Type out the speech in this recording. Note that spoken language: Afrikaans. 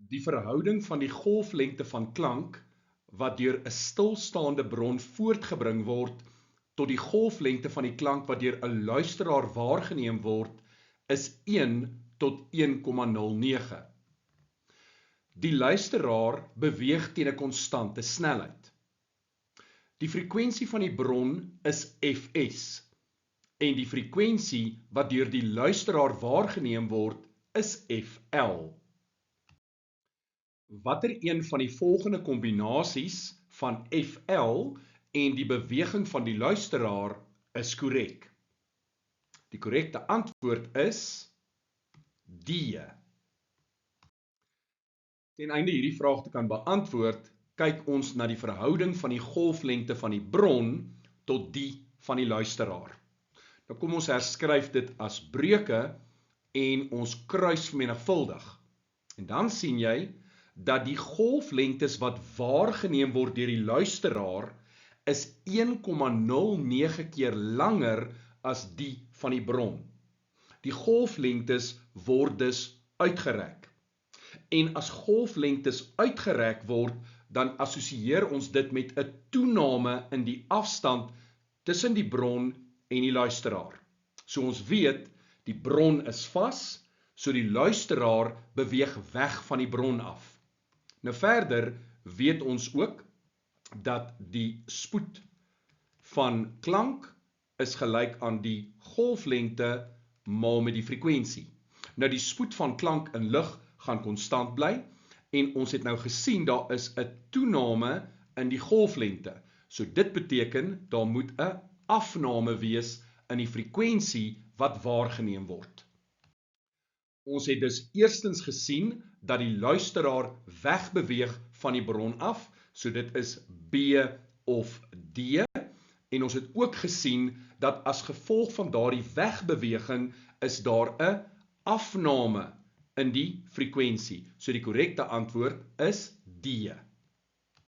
Die verhouding van die golflengte van klank wat deur 'n stilstaande bron voortgebring word tot die golflengte van die klank wat deur 'n luisteraar waargeneem word is 1 tot 1,09. Die luisteraar beweeg teen 'n konstante snelheid. Die frekwensie van die bron is Fs en die frekwensie wat deur die luisteraar waargeneem word is Fl. Watter een van die volgende kombinasies van Fl en die beweging van die luisteraar is korrek? Die korrekte antwoord is D. Ten einde hierdie vraag te kan beantwoord, kyk ons na die verhouding van die golflengte van die bron tot die van die luisteraar. Nou kom ons herskryf dit as breuke en ons kruisvermenigvuldig. En dan sien jy dat die golflengtes wat waargeneem word deur die luisteraar is 1,09 keer langer as die van die bron. Die golflengtes word dus uitgerek. En as golflengtes uitgerek word, dan assosieer ons dit met 'n toename in die afstand tussen die bron en die luisteraar. So ons weet, die bron is vas, so die luisteraar beweeg weg van die bron af. Nou verder weet ons ook dat die spoed van klank is gelyk aan die golflengte maal met die frekwensie. Nou die spoed van klank in lig gaan konstant bly en ons het nou gesien daar is 'n toename in die golflengte. So dit beteken daar moet 'n afname wees in die frekwensie wat waargeneem word. Ons het dus eerstens gesien dat die luisteraar wegbeweeg van die bron af, so dit is B of D, en ons het ook gesien dat as gevolg van daardie wegbeweging is daar 'n afname in die frekwensie. So die korrekte antwoord is D.